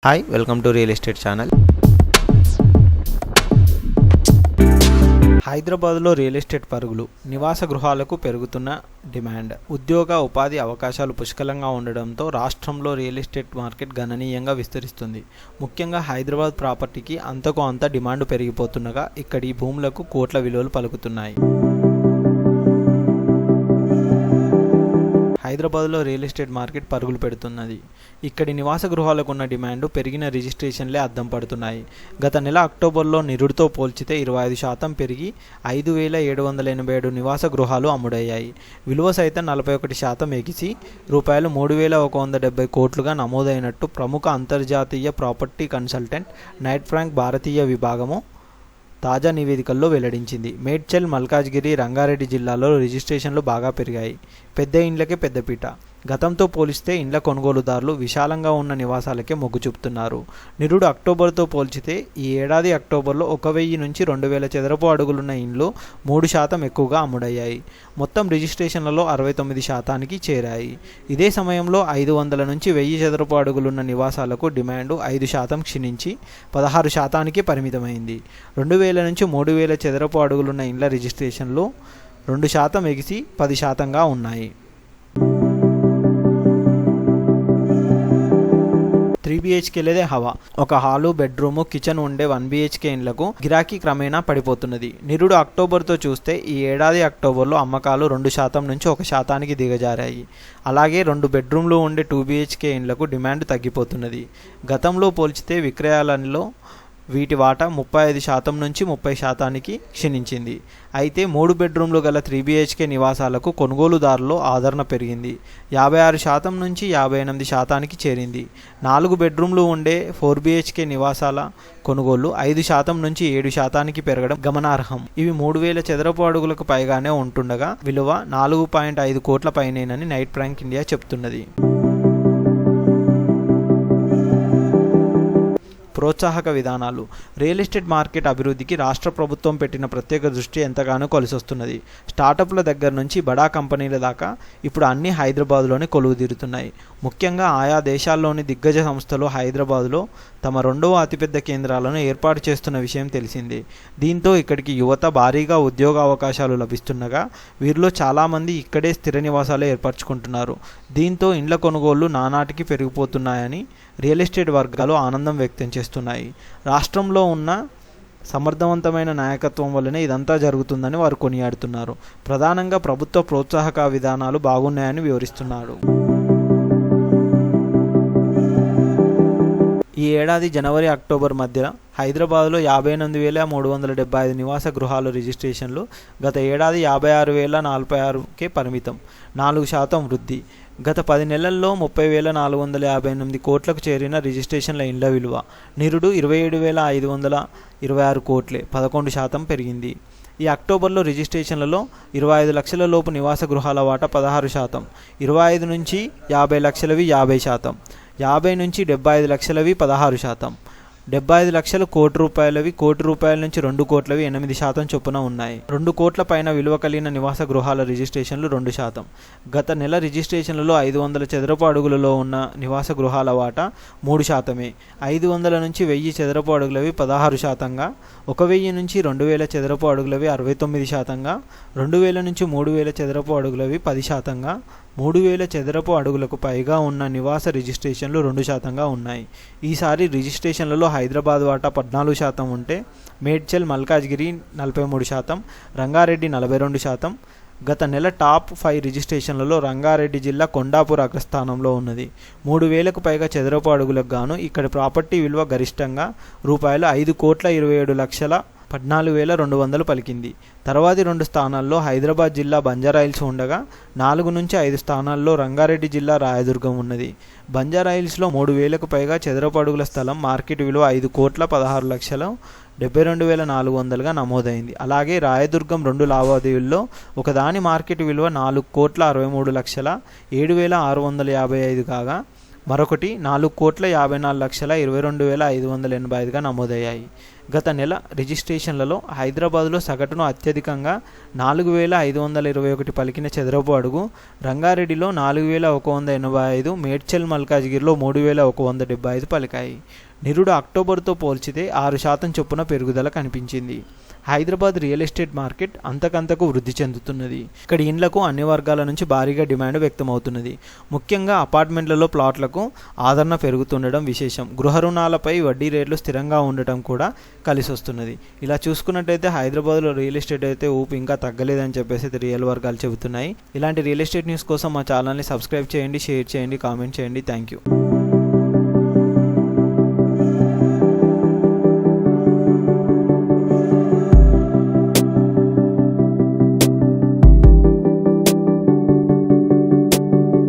Hi welcome to real estate channel. హైదరాబాద్లో real estate పరుగులు, నివాస గృహాలకు పెరుగుతున్న డిమాండ్, ఉద్యోగ ఉపాధి అవకాశాలు పుష్కలంగా ఉండడంతో రాష్ట్రంలో రియల్ ఎస్టేట్ మార్కెట్ గణనీయంగా విస్తరిస్తుంది. ముఖ్యంగా హైదరాబాద్ ప్రాపర్టీకి అంతకు అంత డిమాండ్ పెరిగిపోతుండగా ఇక్కడి భూములకు కోట్ల విలువలు పలుకుతున్నాయి. హైదరాబాద్లో రియల్ ఎస్టేట్ మార్కెట్ పరుగులు పెడుతున్నది. ఇక్కడి నివాస గృహాలకు ఉన్న డిమాండ్ పెరిగిన రిజిస్ట్రేషన్లే అద్దం పడుతున్నాయి. గత నెల అక్టోబర్లో నిరుడితో పోల్చితే 25% పెరిగి 5,787 నివాస గృహాలు అమ్ముడయ్యాయి. విలువ సైతం 41% ఎగిసి రూపాయలు 3,170 కోట్లుగా నమోదైనట్టు ప్రముఖ అంతర్జాతీయ ప్రాపర్టీ కన్సల్టెంట్ నైట్ ఫ్రాంక్ భారతీయ విభాగము తాజా నివేదికల్లో వెల్లడించింది. మేడ్చల్, మల్కాజ్గిరి, రంగారెడ్డి జిల్లాలో రిజిస్ట్రేషన్లు బాగా పెరిగాయి. పెద్ద ఇండ్లకే పెద్దపీట. గతంతో పోలిస్తే ఇండ్ల కొనుగోలుదారులు విశాలంగా ఉన్న నివాసాలకే మొగ్గు చూపుతున్నారు. నిరుడు అక్టోబర్తో పోల్చితే ఈ ఏడాది అక్టోబర్లో 1,000 నుంచి 2,000 చదరపు అడుగులున్న ఇండ్లు 3% ఎక్కువగా అమ్ముడయ్యాయి. మొత్తం రిజిస్ట్రేషన్లలో 69%కి చేరాయి. ఇదే సమయంలో 500 నుంచి 1,000 చదరపు అడుగులున్న నివాసాలకు డిమాండ్ 5% క్షీణించి 16%కి పరిమితమైంది. 2,000 నుంచి 3,000 చదరపు అడుగులున్న ఇండ్ల రిజిస్ట్రేషన్లు 2% ఎగిసి 10%గా ఉన్నాయి. 3 BHKలదే హవా. ఒక హాలు, బెడ్రూము, కిచెన్ ఉండే 1 BHK ఇండ్లకు గిరాకీ క్రమేణా పడిపోతున్నది. నిరుడు అక్టోబర్తో చూస్తే ఈ ఏడాది అక్టోబర్లో అమ్మకాలు 2% నుంచి 1%కి దిగజారాయి. అలాగే 2 బెడ్రూమ్లు ఉండే 2 BHK ఇండ్లకు డిమాండ్ తగ్గిపోతున్నది. గతంలో పోల్చితే విక్రయాలలో వీటి వాటా 35% నుంచి 30%కి క్షీణించింది. అయితే 3 బెడ్రూమ్లు గల 3 BHK నివాసాలకు కొనుగోలుదారుల్లో ఆదరణ పెరిగింది. 56% నుంచి 58%కి చేరింది. 4 బెడ్రూమ్లు ఉండే 4 BHK నివాసాల కొనుగోళ్లు 5% నుంచి 7%కి పెరగడం గమనార్హం. ఇవి 3,000 చదరపు అడుగులకు పైగానే ఉంటుండగా విలువ 4.5 కోట్ల పైనేనని నైట్ ఫ్రాంక్ ఇండియా చెబుతున్నది. ప్రోత్సాహక విధానాలు. రియల్ ఎస్టేట్ మార్కెట్ అభివృద్ధికి రాష్ట్ర ప్రభుత్వం పెట్టిన ప్రత్యేక దృష్టి ఎంతగానో కొలిసొస్తున్నది. స్టార్టప్ల దగ్గర నుంచి బడా కంపెనీల దాకా ఇప్పుడు అన్నీ హైదరాబాద్లోనే కొలువుదీరుతున్నాయి. ముఖ్యంగా ఆయా దేశాల్లోని దిగ్గజ సంస్థలు హైదరాబాద్లో తమ 2వ అతిపెద్ద కేంద్రాలను ఏర్పాటు చేస్తున్న విషయం తెలిసిందే. దీంతో ఇక్కడికి యువత భారీగా ఉద్యోగ అవకాశాలు లభిస్తుండగా వీరిలో చాలామంది ఇక్కడే స్థిర నివాసాలు ఏర్పరచుకుంటున్నారు. దీంతో ఇండ్ల కొనుగోళ్లు నానాటికి పెరిగిపోతున్నాయని రియల్ ఎస్టేట్ వర్గాలు ఆనందం వ్యక్తం చేస్తున్నాయి. రాష్ట్రంలో ఉన్న సమర్థవంతమైన నాయకత్వం వల్లనే ఇదంతా జరుగుతుందని వారు కొనియాడుతున్నారు. ప్రధానంగా ప్రభుత్వ ప్రోత్సాహక విధానాలు బాగున్నాయని వివరిస్తున్నారు. ఈ ఏడాది జనవరి, అక్టోబర్ మధ్య హైదరాబాద్లో 58,375 నివాస గృహాల రిజిస్ట్రేషన్లు గత ఏడాది 56,046కే పరిమితం, 4% వృద్ధి. గత 10 నెలల్లో 30,458 కోట్లకు చేరిన రిజిస్ట్రేషన్ల ఇండ్ల విలువ నిరుడు 27,526 కోట్లే, 11% పెరిగింది. ఈ అక్టోబర్లో రిజిస్ట్రేషన్లలో 25 లక్షల లోపు నివాస గృహాల వాటా 16%, 25 నుంచి 50 లక్షలవి 50%, 50 నుంచి 75 లక్షలవి 16%, 75 లక్షల కోటి రూపాయలవి, కోటి రూపాయల నుంచి 2 కోట్లవి 8% చొప్పున ఉన్నాయి. 2 కోట్ల పైన విలువ కలిగిన నివాస గృహాల రిజిస్ట్రేషన్లు 2%. గత నెల రిజిస్ట్రేషన్లలో 500 చదరపు అడుగులలో ఉన్న నివాస గృహాల వాటా 3%. 500 నుంచి 1,000 చదరపు అడుగులవి 16%గా, 1,000 నుంచి 2,000 చదరపు అడుగులవి 69%గా, 2,000 నుంచి 3,000 చదరపు అడుగులవి 10%గా, 3,000 చదరపు అడుగులకు పైగా ఉన్న నివాస రిజిస్ట్రేషన్లు 2%గా ఉన్నాయి. ఈసారి రిజిస్ట్రేషన్లలో హైదరాబాద్ వాటా 14% ఉంటే మేడ్చల్, మల్కాజ్గిరి 43%, రంగారెడ్డి 42%. గత నెల టాప్ 5 రిజిస్ట్రేషన్లలో రంగారెడ్డి జిల్లా కొండాపూర్ అగ్రస్థానంలో ఉన్నది. 3,000కు పైగా చదరపు అడుగులకు గాను ఇక్కడి ప్రాపర్టీ విలువ గరిష్టంగా రూపాయలు 5,27,14,200 పలికింది. తర్వాతి 2 స్థానాల్లో హైదరాబాద్ జిల్లా బంజారాహిల్స్ ఉండగా 4 నుంచి 5 స్థానాల్లో రంగారెడ్డి జిల్లా రాయదుర్గం ఉన్నది. బంజారాహిల్స్లో 3,000కు పైగా చదరపు అడుగుల స్థలం మార్కెట్ విలువ 5,16,72,400గా నమోదైంది. అలాగే రాయదుర్గం 2 లావాదేవీల్లో ఒకదాని మార్కెట్ విలువ 4,63,07,655 కాగా మరొకటి 4,54,22,585గా నమోదయ్యాయి. గత నెల రిజిస్ట్రేషన్లలో హైదరాబాద్లో సగటును అత్యధికంగా 4,521 పలికిన చదరపు అడుగు, రంగారెడ్డిలో 4,185, మేడ్చల్ మల్కాజ్గిరిలో 3,175 పలికాయి. నిరుడు అక్టోబర్తో పోల్చితే 6% చొప్పున పెరుగుదల కనిపించింది. హైదరాబాద్ రియల్ ఎస్టేట్ మార్కెట్ అంతకంతకు వృద్ధి చెందుతున్నది. ఇక్కడి ఇండ్లకు అన్ని వర్గాల నుంచి భారీగా డిమాండ్ వ్యక్తమవుతున్నది. ముఖ్యంగా అపార్ట్మెంట్లలో ప్లాట్లకు ఆదరణ పెరుగుతుండడం విశేషం. గృహ రుణాలపై వడ్డీ రేట్లు స్థిరంగా ఉండటం కూడా కలిసి వస్తున్నది. ఇలా చూసుకున్నట్టయితే హైదరాబాద్లో రియల్ ఎస్టేట్ అయితే ఊపు ఇంకా తగ్గలేదని చెప్పేసి రియల్ వర్గాలు చెబుతున్నాయి. ఇలాంటి రియల్ ఎస్టేట్ న్యూస్ కోసం మా ఛానల్ని సబ్స్క్రైబ్ చేయండి, షేర్ చేయండి, కామెంట్ చేయండి. Thank you.